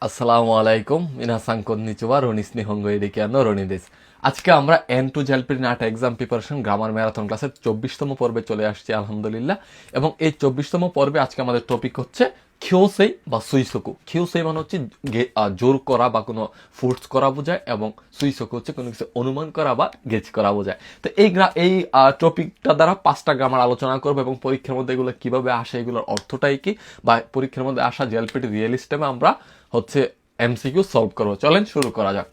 আসসালামু আলাইকুম মিনাসাং কন্নিচিওয়া রনিস নিহঙ্গ এডিকিয়ানো রনি দেশ। আজকে আমরা এন টু জেলপির নাটা এক্সাম প্রিপারেশন গ্রামার ম্যারাথন ক্লাসের 24তম পর্বে চলে আসছি আলহামদুলিল্লাহ। এবং এই 24তম পর্বে আজকে আমাদের টপিক হচ্ছে খিওসেই বা সুইসোকু। খিওসেই মানে হচ্ছে জোর করা বা কোনো ফোর্স করা বোঝায়, এবং সুইসোকু হচ্ছে কোনো কিছু অনুমান করা বা গেজ করা বোঝায়। তো এই টপিকটা দ্বারা 5টা গ্রামার আলোচনা করবো এবং পরীক্ষার মধ্যে এগুলো কিভাবে আসে, এগুলোর অর্থটাই কি, বা পরীক্ষার মধ্যে আসা জেলপিটি রিয়েলিস্টেমে আমরা হচ্ছে এমসিকিউ সলভ করবো। চলেন শুরু করা যাক।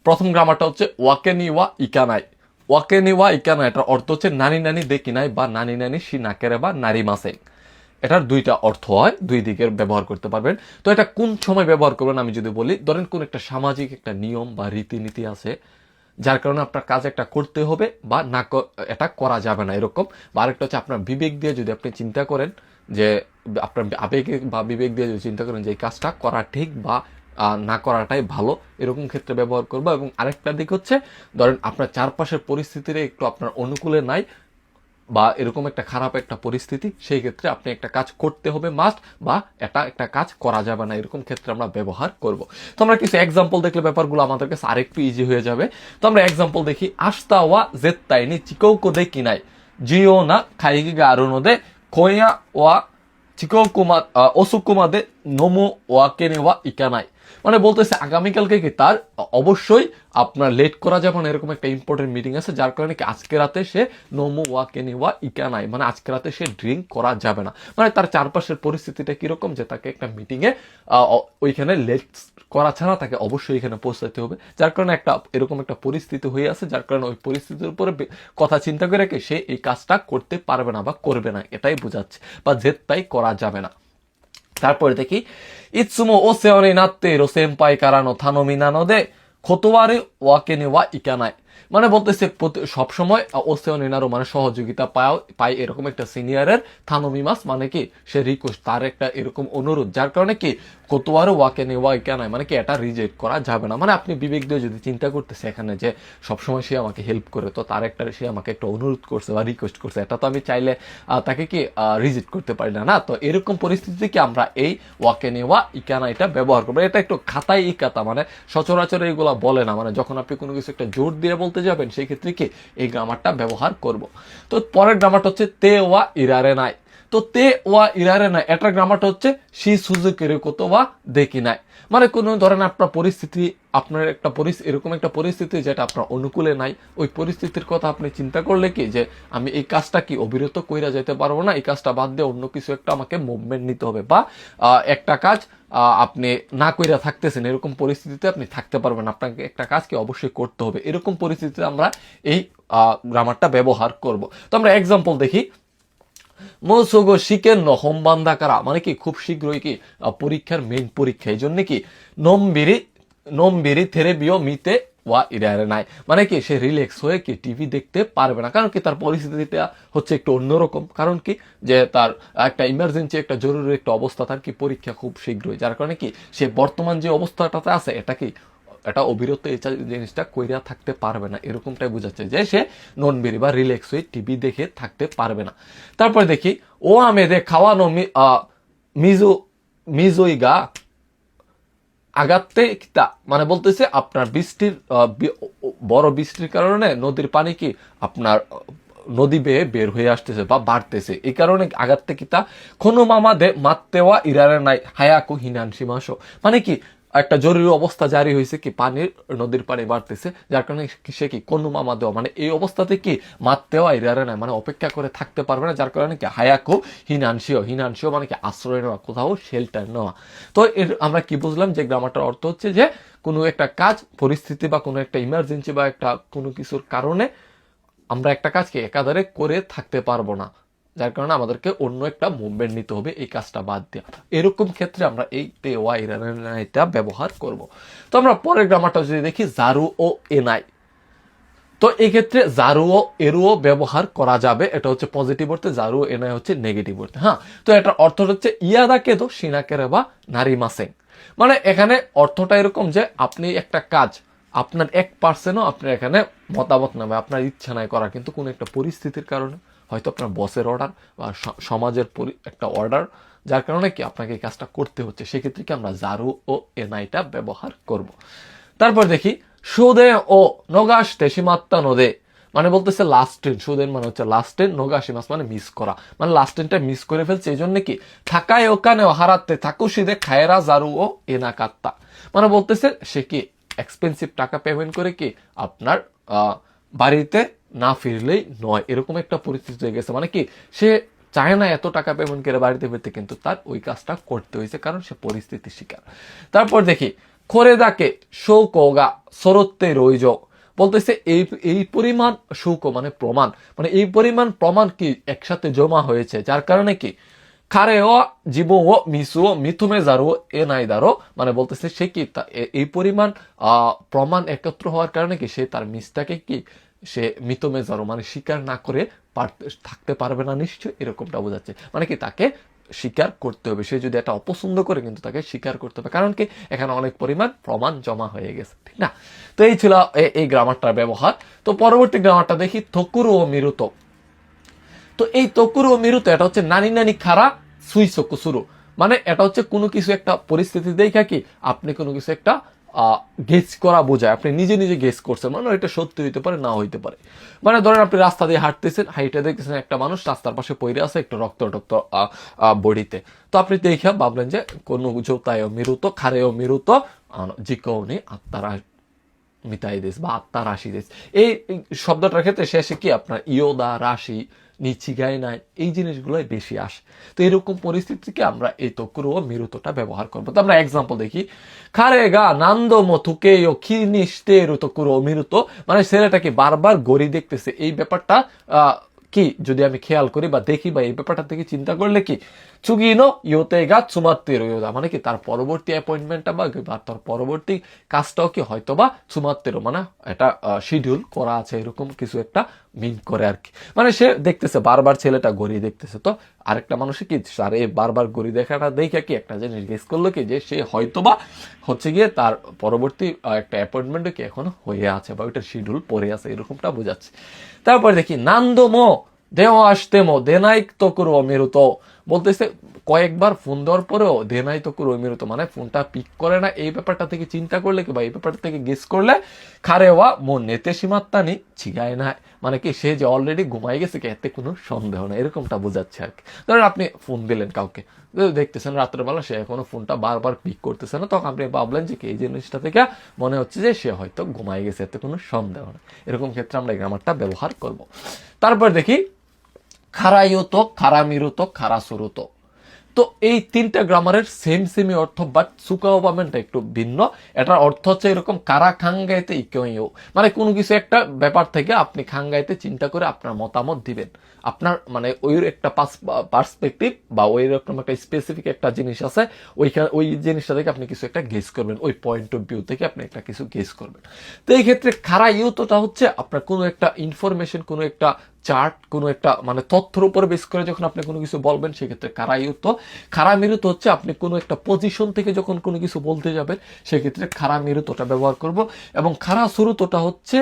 প্রথম গ্রামারটা হচ্ছে ওয়াকেনিওয়া ইকানাই। ওয়াকেনিওয়া ইকানাই এটার অর্থ হচ্ছে নানি নানি দেকিনাই বা নানি নানি সি নাকেরে বা নারী মাসে। এটার দুইটা অর্থ হয়, দুই দিকের ব্যবহার করতে পারবেন। তো এটা কোন সময় ব্যবহার করবেন আমি যদি বলি, ধরেন কোন একটা সামাজিক একটা নিয়ম বা রীতিনীতি আছে যার কারণে আপনার কাজ একটা করতে হবে বা না এটা করা যাবে না এরকম। বা আরেকটা হচ্ছে আপনার বিবেক দিয়ে যদি আপনি চিন্তা করেন যে আপনার আবেগে বা বিবেক দিয়ে যদি চিন্তা করেন যে এই কাজটা করা ঠিক বা না করাটাই ভালো, এরকম ক্ষেত্রে ব্যবহার করবো। এবং আরেকটা দিক হচ্ছে ধরেন আপনার চারপাশের পরিস্থিতির একটু আপনার অনুকূলে নাই বা এরকম একটা খারাপ একটা পরিস্থিতি, সেই ক্ষেত্রে আপনি একটা কাজ করতে হবে মাস্ট, বা এটা একটা কাজ করা যাবে না, এরকম ক্ষেত্রে আমরা ব্যবহার করব। তো আমরা কিছু এক্সাম্পল দেখলে ব্যাপারগুলো আমাদের কাছে আরেকটু ইজি হয়ে যাবে। তো আমরা এক্সাম্পল দেখি। আস্তা ওয়া জেত্তাইনি চিকৌকো দে কিনাই জিও না খাইগি গা আরু নোদে কোয়া ওয়া চিকৌকুমা ওসুকুমাদে নোমো ওয়াকেনে ওয়া ইকানাই। মানে বলতেছে আগামীকালকে কি তার অবশ্যই আপনার লেট করা যাবে না, এরকম একটা ইম্পর্টেন্ট মিটিং আছে যার কারণে কি আজকে রাতে সে নোমো ওয়াকেনি ওয়া ইকানাই, মানে আজকে রাতে সে ড্রিঙ্ক করা যাবে না। মানে তার চারপাশের পরিস্থিতিটা কিরকম যে তাকে একটা মিটিংয়ে ওইখানে লেট করা ছাড়া তাকে অবশ্যই এখানে পৌঁছাতে হবে, যার কারণে একটা এরকম একটা পরিস্থিতি হয়ে আছে, যার কারণে ওই পরিস্থিতির উপরে কথা চিন্তা করে রেখে সে এই কাজটা করতে পারবে না বা করবে না, এটাই বোঝাচ্ছে, বা জেত্তাই করা যাবে না। তারপরে দেখি ইৎসুমো ও সেওনি নাত্তে রো সেম্পাই কারানো থানোমি নানোদে খোতোয়ারে ওয়াকেনে ওয়া ইকানাই। মানে বলতেছে সবসময় ওসেও নিনারো মানে সহযোগিতা পায় এরকম একটা সিনিয়রের থানোমিমাস মানে কি সে রিকোয়েস্ট, তার একটা এরকম অনুরোধ, যার কারণে কি কতোয়ারও ওয়াকে নেওয়া কেনায় মানে কি এটা রিজেক্ট করা যাবে না। মানে আপনি বিবেক দিয়ে যদি চিন্তা করতেছে এখানে যে সবসময় সে আমাকে হেল্প করে, তো তার একটা সে আমাকে একটা অনুরোধ করছে বা রিকোয়েস্ট করছে, এটা তো আমি চাইলে তাকে কি রিজেক্ট করতে পারি না। না, তো এরকম পরিস্থিতিতে কি আমরা এই ওয়াকে নেওয়া ইকানা এটা ব্যবহার করবো। এটা একটু খাতায় ইকাতা, মানে সচরাচর এইগুলা বলে না, মানে যখন আপনি কোনো কিছু একটা জোর দিয়ে বলতে যাবেন সেই ক্ষেত্রে কি এই গ্রামারটা ব্যবহার করব। তো পরের গ্রামারটা হচ্ছে তে ওয়া ইরারে নাই। তো তে ওয়া ইরারে নাই এটার গ্রামারটা হচ্ছে শি সুজুকের কত ওয়া দেখি নাই। মানে কোনো ধরেন আপনার পরিস্থিতি, আপনার একটা এরকম একটা পরিস্থিতি যেটা আপনার অনুকূলে নাই, ওই পরিস্থিতির কথা আপনি চিন্তা করলে কি যে আমি এই কাজটা কি অবিরত কইরা যেতে পারবো না, এই কাজটা বাদ দিয়ে অন্য কিছু একটা আমাকে মুভমেন্ট নিতে হবে, বা একটা কাজ আপনি না কইরা থাকতেছেন, এরকম পরিস্থিতিতে আপনি থাকতে পারবেন, আপনাকে একটা কাজকে অবশ্যই করতে হবে, এরকম পরিস্থিতিতে আমরা এই গ্রামারটা ব্যবহার করব। তো আমরা এক্সাম্পল দেখি। মোসোগো শিকেন ন হোমবান্দা কারা মানে কি খুব শীঘ্রই কি পরীক্ষার মেইন পরীক্ষা, এই জন্য কি নম্বিরি নম্বিরি থেরেবিও মিতে ওয়া ইরারে নাই, মানে কি সে রিল্যাক্স হয়ে কি টিভি দেখতে পারবে না, কারণ কি তার পরিস্থিতিটা হচ্ছে একটু অন্যরকম, কারণ কি যে তার একটা ইমার্জেন্সি একটা জরুরি একটা অবস্থা, তার কি পরীক্ষা খুব শীঘ্রই, যার কারণে কি সে বর্তমান যে অবস্থাটাতে আছে এটা কি এটা অবিরত এই জিনিসটা কইরা থাকতে পারবে না, এরকমটাই বোঝাচ্ছে যে সে নন বেরি বা রিল্যাক্স হয়ে টিভি দেখে থাকতে পারবে না। তারপরে দেখি ও আমেদে খাওয়ানো মিজু মিজুইগা আগাতে কিতা, মানে বলতেছে আপনার বৃষ্টির বড় বৃষ্টির কারণে নদীর পানি কি আপনার নদী বেয়ে বের হয়ে আসতেছে বা বাড়তেছে, এই কারণে আগাতে কিতা কোনো মামাদে মাত্তেওয়া ইরারে নাই হায়াকু হিনানসি মাসো, মানে কি একটা জরুরি অবস্থা জারি হয়েছে, কি পানির নদীর পানি বাড়তেছে, যার কারণে সে কি কোনো মামা দেওয়া মানে এই অবস্থাতে কি মাত্তেওয়া ইরারে নাই মানে অপেক্ষা করে থাকতে পারবে না, যার কারণে কি হায়াকু হিনানসিও মানে কি আশ্রয় নেওয়া, কোথাও শেল্টার নেওয়া। তো এর আমরা কি বুঝলাম যে গ্রামারটার অর্থ হচ্ছে যে কোনো একটা কাজ পরিস্থিতি বা কোনো একটা ইমার্জেন্সি বা একটা কোনো কিছুর কারণে আমরা একটা কাজকে একাধারে করে থাকতে পারবো না, যার কারণে আমাদেরকে অন্য একটা মুভমেন্ট নিতে হবে এই কাজটা বাদ দিয়ে, এরকম ক্ষেত্রে আমরা এই তে ওয়া ইরানাইটা ব্যবহার করব। তো আমরা পরের গ্রামারটা যদি দেখি জারু ও এনাই। তো এই ক্ষেত্রে জারু ও এরুও ব্যবহার করা যাবে, এটা হচ্ছে পজিটিভ অর্থে, জারু ও এনাই হচ্ছে নেগেটিভ অর্থে। হ্যাঁ, তো এটার অর্থ হচ্ছে ইয়াদাকে তো সিনাকেরে বা নারী মাসেং, মানে এখানে অর্থটা এরকম যে আপনি একটা কাজ আপনার 1%ও আপনার এখানে মতামত নেবে, আপনার ইচ্ছা নাই করা, কিন্তু কোনো একটা পরিস্থিতির কারণে হয়তো আপনার বসের অর্ডার বা সমাজের একটা অর্ডার যার কারণে কি আপনাকে এই কাজটা করতে হচ্ছে, সেক্ষেত্রে কি আমরা জারু ও এনাইটা ব্যবহার করব। তারপর দেখি সুদে ও নগাস তেসিমাত্তা নদে, মানে বলতেছে লাস্ট টেন, সুদের মানে হচ্ছে লাস্ট টেন, নগাসিমাস মানে মিস করা, মানে লাস্ট টেনটা মিস করে ফেলছে, এই জন্য কি থাকায় ওখানে হারাতে থাকুশিদে খায়রা জারু ও এনা কাত্তা, মানে বলতেছে সে কি এক্সপেন্সিভ টাকা পেমেন্ট করে কি আপনার বাড়িতে না ফিরলেই নয়, এরকম একটা পরিস্থিতি হয়ে গেছে, মানে কি সে চায় না এত টাকা পেমেন্ট করে বাড়িতে ফিরতে, কিন্তু তার ওই কাজটা করতে হয়েছে কারণ সে পরিস্থিতির শিকার। তারপর দেখি খোরেদাকে শৌকগা সরত্তে রইজ, বলতেছে এই পরিমাণ শৌক মানে প্রমাণ, মানে এই পরিমাণ প্রমাণ কি একসাথে জমা হয়েছে, যার কারণে কি খারে ও জীব ও মিসু ও মিথুমে জারু এ নাই দারো, মানে বলতেছে সে কি এই পরিমাণ প্রমাণ একত্র হওয়ার কারণে কি সে তার মিসটাকে কি সে মিথুমে জারো মানে স্বীকার না করে থাকতে পারবে না নিশ্চয়, এরকমটা বোঝাচ্ছে, মানে কি তাকে স্বীকার করতে হবে, সে যদি এটা অপছন্দ করে কিন্তু তাকে স্বীকার করতে হবে, কারণ কি এখানে অনেক পরিমাণ প্রমাণ জমা হয়ে গেছে, ঠিক না। তো এই ছিল এই গ্রামারটার ব্যবহার। তো পরবর্তী গ্রামারটা দেখি থকুরু ও মিরুত। তো এই তকুরু ও মিরুত এটা হচ্ছে নানি নানি খারা সুইসকু শুরু, মানে এটা হচ্ছে কোনো কিছু একটা পরিস্থিতি দেখা কি আপনি কোনো কিছু একটা গেস করা বোঝায়, আপনি নিজে নিজে গেস করছেন, মানে এটা সত্যি হইতে পারে না হইতে পারে, মানে ধরেন আপনি রাস্তা দিয়ে হাঁটতেছেন, হাইটে দেখতেছেন একটা মানুষ রাস্তার পাশে পড়ে আছে একটু রক্ত টক্ত বডিতে, তো আপনি দেখে ভাবলেন যে কোনো জোতায় মিরুত খারেও মিরুত জিকৌনি আত্মারা মিতাই দেশ বা আত্মা রাশি দেশ, এই শব্দটার ক্ষেত্রে শেষে কি আপনার ইয়োদা রাশি নিচিগাই নাই এই জিনিসগুলোই বেশি আসে। তো এরকম পরিস্থিতিকে আমরা এই তকুরু ও মিরুতটা ব্যবহার করবো। তো আমরা এক্সাম্পল দেখি খারেগা নান্দো মথুকে ও খিনিস্তে তকুরু ও মিরুত, মানে ছেলেটাকে বারবার গড়ি দেখতেছে, এই ব্যাপারটা কি যদি আমি খেয়াল করি বা দেখি বা এই ব্যাপারটা থেকে চিন্তা করলে কি চুগিনো ইয়োতেগা চুমাত্তে রয়োদা, মানে কি তার পরবর্তী অ্যাপয়েন্টমেন্টটা বা তার পরবর্তী কাজটাও কি হয়তো বা চুমাত্তেরও মানে এটা শিডিউল করা আছে, এরকম কিছু একটা মিন করে আর কি, মানে সে দেখতেছে বারবার ছেলেটা গড়ি দেখতেছে, তো আরেকটা মানুষে কি তার এই বারবার গড়ি দেখাটা দেখে কি একটা জিনিস গেস করলো কি যে সে হয়তো বা হচ্ছে গিয়ে তার পরবর্তী একটা অ্যাপয়েন্টমেন্টও কি এখন হয়ে আছে বা ওইটা শিডিউল পড়ে আছে, এরকমটা বোঝাচ্ছে। তারপর দেখি নান্দমো দেহ আসতেমো দেনাই তো করো মেরুত, বলতেছে কয়েকবার ফোন দেওয়ার পরেও দেনাই তো করো মেরুত, মানে ফোনটা পিক করে না, এই ব্যাপারটা থেকে চিন্তা করলে কি বা এই ব্যাপারটা থেকে গেস করলে খারেওয়া মন নেতে সীমাত্তানি ছিগায় না, মানে কি সে যে অলরেডি ঘুমাই গেছে কি এতে কোনো সন্দেহ না, এরকমটা বোঝাচ্ছে আর কি। ধরেন আপনি ফোন দিলেন কাউকে, দেখতেছেন রাত্রেবেলা সে এখনো ফোনটা বারবার পিক করতেছে না, তখন আপনি ভাবলেন যে এই জিনিসটা থেকে মনে হচ্ছে যে সে হয়তো ঘুমাই গেছে, এতে কোনো সন্দেহ না, এরকম ক্ষেত্রে আমরা এই গ্রামারটা ব্যবহার করব। তারপর দেখি খারাইউতো খারামিরুতো খারাসুরুতো। তো এই তিনটা গ্রামারের সেমই অর্থ, বাট সুকাওবামেন্টটা একটু ভিন্ন। এটার অর্থ হচ্ছে এরকম কারা খাঙ্গাইতে ইকেও, মানে কোনো কিছু একটা ব্যাপার থেকে আপনি খাঙ্গাইতে চিন্তা করে আপনার মতামত দিবেন, আপনার মানে ওই একটা পার্সপেক্টিভ বা ওই রকম একটা স্পেসিফিক একটা জিনিস আছে, ওই জিনিসটা থেকে আপনি কিছু একটা গেস করবেন, ওই পয়েন্ট অফ ভিউ থেকে আপনি একটা কিছু গেস করবেন। তো এই ক্ষেত্রে খারা ইউতোটা হচ্ছে আপনার কোনো একটা ইনফরমেশন, কোনো একটা চার্ট, কোনো একটা মানে তথ্যের উপর বেস করে যখন আপনি কোনো কিছু বলবেন সেক্ষেত্রে কারাইউত। খারামিরুত হচ্ছে আপনি কোনো একটা পজিশন থেকে যখন কোনো কিছু বলতে যাবেন সেক্ষেত্রে খারামিরুতটা ব্যবহার করব। এবং খারা শুরুতটা হচ্ছে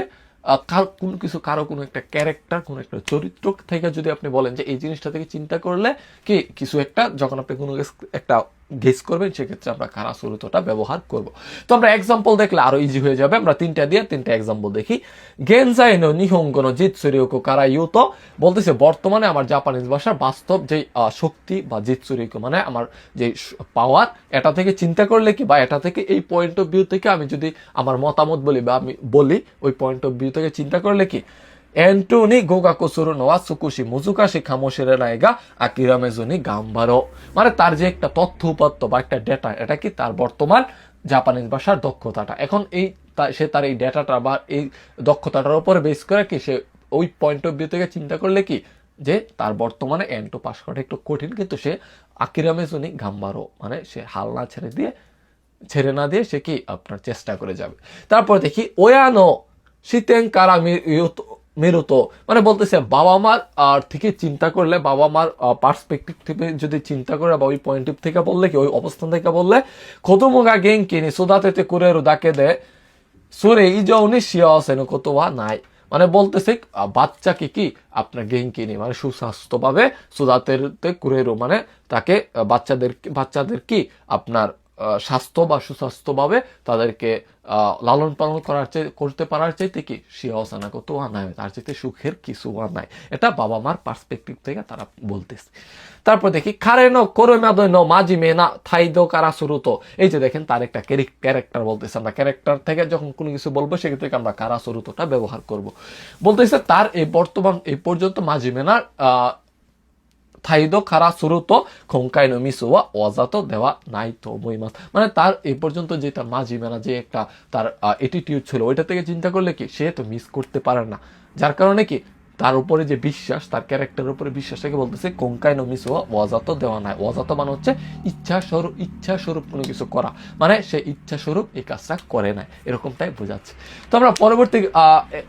কোনো কিছু কারো কোনো একটা ক্যারেক্টার, কোনো একটা চরিত্র থেকে যদি আপনি বলেন যে এই জিনিসটা থেকে চিন্তা করলে কি কিছু একটা, যখন আপনি কোনো একটা গেস করবেন সেক্ষেত্রে আমরা কারা শুরুতটা ব্যবহার করব। তো আমরা এক্সাম্পল দেখলে আরো ইজি হয়ে যাবে। আমরা তিনটা এক্সাম্পল দেখি। গেনজাই নো নিহঙ্গ নো জিতসুরিওকো কারা ইউতো, বলতেছে বর্তমানে আমার জাপানিজ ভাষার বাস্তব যে শক্তি বা জিতসুরিওকো মানে আমার যে পাওয়ার, এটা থেকে চিন্তা করলে কি বা এটা থেকে এই পয়েন্ট অফ ভিউ থেকে আমি যদি আমার মতামত বলি বা আমি বলি ওই পয়েন্ট অফ ভিউ থেকে চিন্তা করলে কি এন্টোনি গোগাকো সুরু নোয়া সুকুশি মুজুকাশি খামোশেরে নাইগা আকিরামেজুনি গাম্বারো, মানে তার যে একটা তথ্য উপাত্ত বা একটা ডেটা, এটা কি তার বর্তমান জাপানিজ ভাষার দক্ষতাটা। এখন সে তার এই ডেটাটা বা এই দক্ষতাটার উপরে বেস করে কি সে ওই পয়েন্ট অফ ভিউ থেকে চিন্তা করলে কি যে তার বর্তমানে এন্টো পাস করাটা একটু কঠিন, কিন্তু সে আকিরামেজুনি গাম্বারো মানে সে হাল না ছেড়ে না দিয়ে সে কি আপনার চেষ্টা করে যাবে। তারপর দেখি ওয়ানো শীতেন কারা মেরুতো, মানে বলতেছে বাবা মার থেকে চিন্তা করলে, বাবা মার পার্সপেক্টিভ থেকে যদি চিন্তা করে বা ওই পয়েন্ট অফ থেকে বললে কি ওই অবস্থান থেকে বললে খোদোমোগা গেঙ্কি নি সোদাতেতে কুরেরু দাকে দে সুরে ইজৌনি শিয়াসেনো কোতোয়া নাই, মানে বলতেছে বাচ্চাকে কি আপনার গেঙ্কি নি মানে সুস্বাস্থ্যভাবে সোদাতেতে কুরেরু মানে তাকে বাচ্চাদের কি আপনার স্বাস্থ্য বা সুস্বাস্থ্যভাবে তাদেরকে লালন পালন করতে পারার চাইতে কি শিয়াওসানা কত নাই, তার চাইতে সুখের কিছু নাই। এটা বাবা মার পার্সপেক্টিভ থেকে তারা বলতেছে। তারপর দেখি খারেনো কোরোমাদনো মাজি মেনা থাইদো কারা সুরুতো, এই যে দেখেন তার একটা ক্যারেক্টার বলতেছে। আমরা ক্যারেক্টার থেকে যখন কোনো কিছু বলবো সেক্ষেত্রে আমরা কারা সুরুতোটা ব্যবহার করব। বলতেছে তার এই পর্যন্ত মাজি মেনার থাইদো খারা সুরুতো খোংকাই নো মিসু ওয়া ওয়াজাতো দেওয়া নাই তো মইমাস, মানে তার এই পর্যন্ত যে তার মাঝি মেনা যে একটা তার অ্যাটিটিউড ছিল ওইটা থেকে চিন্তা করলে কি সে তো মিস করতে পারে না, যার কারণে কি তার উপরে যে বিশ্বাস, তার ক্যারেক্টারের উপরে বিশ্বাসটাকে বলতেছে কোংকাই নো মিসু ওয়া ওয়াজাতো দেওয়া নাই। ওয়াজাতো মানে হচ্ছে ইচ্ছা স্বরূপ কোনো কিছু করা, মানে সে ইচ্ছা স্বরূপ এই কাজটা করে নাই, এরকমটাই বোঝাচ্ছে। তো আমরা পরবর্তী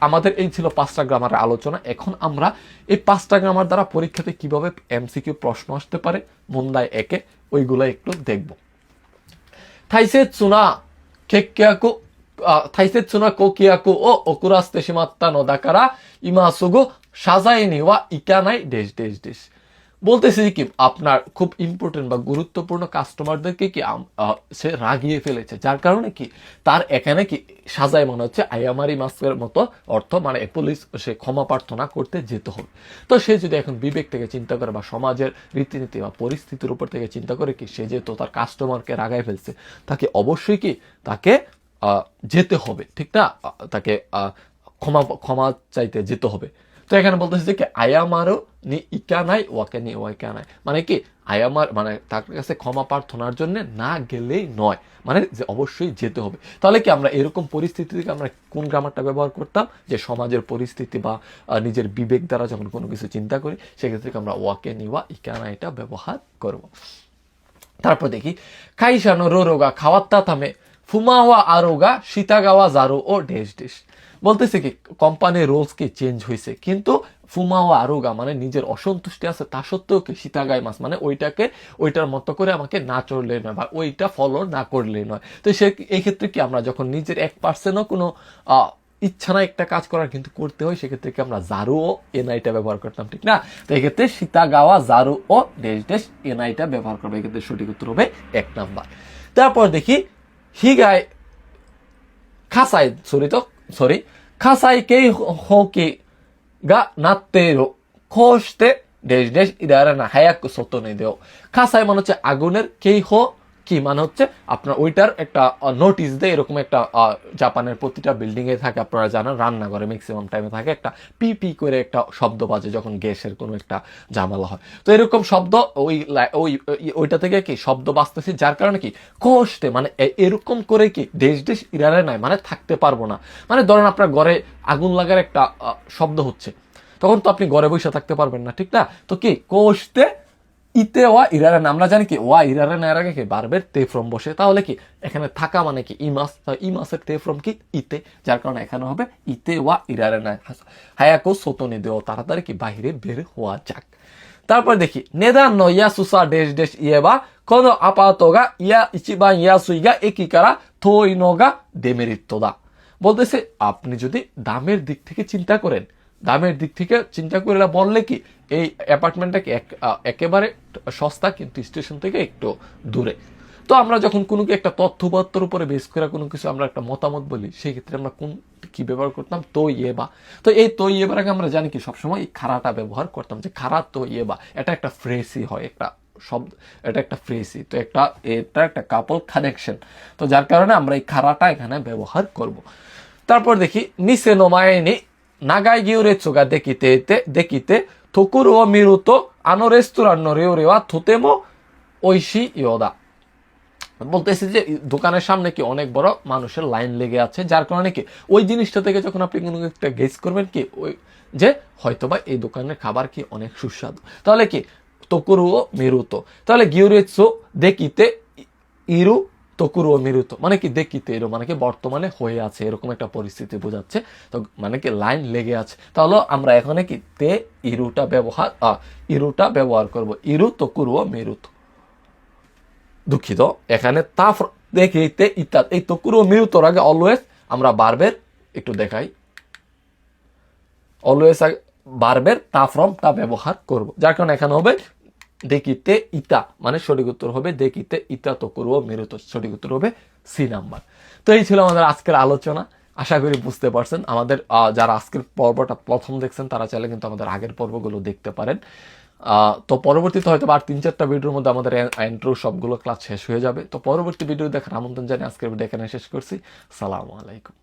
আমাদের এই ছিল 5টা গ্রামারের আলোচনা। এখন আমরা এই 5টা গ্রামার দ্বারা পরীক্ষাতে কিভাবে এমসিকিউ প্রশ্ন আসতে পারে মন্দায় একে ওইগুলো একটু দেখব। থাইসেৎসুনা কেক্কিয়াকু থাইসেৎসুনা কোকিয়াকু ও ওকুরাস্তে শিমাত্তা নো দাকারা ইমাসুগু সাজাইনি ওয়া ইকানাই ডেশ ডেশ ডেশ। বলতেছি কি আপনার খুব ইম্পর্টেন্ট বা গুরুত্বপূর্ণ কাস্টমারদেরকে কি সে রাগিয়ে ফেলেছে, যার কারণে কি তার এখানে কি সাজায় মনে হচ্ছে আয়ামারি মাসের মতো অর্থ, মানে পুলিশ সে ক্ষমা প্রার্থনা করতে যেতে হবে। তো সে যদি এখন বিবেক থেকে চিন্তা করে বা সমাজের রীতিনীতি বা পরিস্থিতির উপর থেকে চিন্তা করে কি সে যেহেতু তার কাস্টমারকে রাগায় ফেলছে, তাকে অবশ্যই কি তাকে যেতে হবে, ঠিক না, তাকে ক্ষমা চাইতে যেতে হবে। তো এখানে বলতেছে যে কি আয়ামারও নি ইকা নাই ওয়াকে নি ওয়াইকা নাই, মানে কি আয়ামার মানে তার কাছে ক্ষমা প্রার্থনার জন্য না গেলেই নয়, মানে যে অবশ্যই যেতে হবে। তাহলে কি আমরা এরকম পরিস্থিতি থেকে আমরা কোন গ্রামারটা ব্যবহার করতাম, যে সমাজের পরিস্থিতি বা নিজের বিবেক দ্বারা যখন কোনো কিছু চিন্তা করি সেক্ষেত্রে আমরা ওয়াকে নি ওয়া ইকা না এটা ব্যবহার করব। তারপর দেখি খাইসানো রোরোগা খাওয়াত্তা থামে ফুমাওয়া আরোগা সীতাগাওয়া জারো ও ডেশ ডেশ। বলতেছে কি কোম্পানির রুলস কি চেঞ্জ হয়েছে, কিন্তু ফুমাওয়া আরোগা মানে নিজের অসন্তুষ্টি আছে তা সত্ত্বেও কি সীতাগাই মাস মানে ওইটার মতো করে আমাকে না চললে নয় বা ওইটা ফলো না করলেই নয়। তো সে এই ক্ষেত্রে কি আমরা যখন নিজের 1%ও কোনো ইচ্ছা না একটা কাজ করার কিন্তু করতে হয়, সেক্ষেত্রে কি আমরা জারু ও এনআইটা ব্যবহার করতাম, ঠিক না। তো এক্ষেত্রে সীতাগাওয়া জারু ও ডেশ ডেশ এনআইটা ব্যবহার করবো, এক্ষেত্রে সঠিক উত্তর হবে 1 নাম্বার। তারপর দেখি হিগায় খাসাই কেই হোকি গা নাত্তেরো খোশতে ডেশ ডেশ ইদারা না হায়াক সত্য নেই দেও। খাসাই মানে হচ্ছে আগুনের, কেই হো কি মানে হচ্ছে আপনার ওইটার একটা নোটিশ দেয়, এরকম একটা জাপানের প্রতিটা বিল্ডিং এ থাকে, আপনারা জানেন রান্নাঘরে ম্যাক্সিমাম টাইমে থাকে একটা পি পি করে একটা শব্দ বাজে যখন গ্যাসের কোনো একটা ঝামেলা হয়। তো এরকম শব্দ ওইটা থেকে কি শব্দ বাজতেছে, যার কারণে কি কষ্টে মানে এরকম করে কি দেশ দেশ ইরারে নাই মানে থাকতে পারবো না। মানে ধরেন আপনার ঘরে আগুন লাগার একটা শব্দ হচ্ছে, তখন তো আপনি ঘরে বসে থাকতে পারবেন না, ঠিক না। তো কি কষ্টে ইতে ওয়া ইরারেন, আমরা জানি কি ওয়া ইরারেন এর আগে কি বারবের তে ফ্রম বসে, তাহলে কি এখানে থাকা মানে কি ইমাস, ইমাসের তে ফ্রম কি ইতে, যার কারণে এখানে হবে ইতে ওয়া ইরারেন হায়াকো সোতনে দেও, তাড়াতাড়ি কি বাইরে বের হওয়া যাক। তারপর দেখি নেদান নো ইয়াসুসা ডেশ ডেশ ইয়েবা কোন আপাতগা ইয়া ইচিবান ইয়াসুইগা একিকারা থইনোগা ডেমেরিত্তদা। বলতেছে আপনি যদি দামের দিক থেকে চিন্তা করেন, দামের দিক থেকে চিন্তা করে বললে কি এই অ্যাপার্টমেন্টটা কি একেবারে সস্তা কিন্তু স্টেশন থেকে একটু দূরে। তো আমরা যখন কোনো একটা তথ্যপত্রের উপরে বেস করে কোনো কিছু আমরা একটা মতামত বলি, সেই ক্ষেত্রে আমরা কোন কি ব্যবহার করতাম, তো ইয়েবা। তো এই তো ইয়েবার আগে আমরা জানি কি সবসময় এই খারাটা ব্যবহার করতাম, যে খারা তো ইয়েবা এটা একটা ফ্রেসই হয়, একটা শব্দ, এটা একটা ফ্রেসই, তো এটা একটা কাপল কানেকশন, তো যার কারণে আমরা এই খারাটা এখানে ব্যবহার করব। তারপর দেখি নিসে নোমায়নি নাগাই গিউরেচোগা দেখিতে থকুর ও মিরুতো আনো রেস্তোরান্ন রেওয়া থুতেমো ঐশী ইয়োদা। বলতেছি যে দোকানের সামনে কি অনেক বড় মানুষের লাইন লেগে আছে, যার কারণে কি ওই জিনিসটা থেকে যখন আপনি কোনো একটা গেস করবেন কি ওই যে হয়তোবা এই দোকানের খাবার কি অনেক সুস্বাদু, তাহলে কি তকুরু ও মিরুতো, তাহলে গিউরেচো দেখিতে ইরু তকুরু ও মিরুতো মানে কি দেখিতে ইরু মানে কি বর্তমানে হয়ে আছে, এরকম একটা পরিস্থিতি বোঝাচ্ছে। তো মানে কি লাইন লেগে আছে, তাহলে আমরা এখানে কি তে ইরুটা ব্যবহার করব, ইরু তকুরু ও মিরুতো। দুঃখিত, এখানে তা দেখিতে ইত্যাদি, এই তকুরু ও মিরুতোর আগে অলওয়েজ আমরা বারবের একটু দেখাই, অলওয়েজ বারবের তা ফ্রম তা ব্যবহার করব, যার কারণে এখানে হবে দেখিতে ইতা, মানে সঠিক উত্তর হবে দেখিতে ইতা তো করবো মেরুত, সঠিক উত্তর হবে সি নাম্বার। তো এই ছিল আমাদের আজকের আলোচনা, আশা করি বুঝতে পারছেন। আমাদের যারা আজকের পর্বটা প্রথম দেখছেন তারা চাইলে কিন্তু আমাদের আগের পর্বগুলো দেখতে পারেন। তো পরবর্তীতে হয়তো আর 3-4টা ভিডিওর মধ্যে আমাদের ইন্ট্রো সবগুলো ক্লাস শেষ হয়ে যাবে। তো পরবর্তী ভিডিও দেখার আমন্ত্রণ জানিয়ে আজকের ভিডিও এখানে শেষ করছি। সালামু আলাইকুম।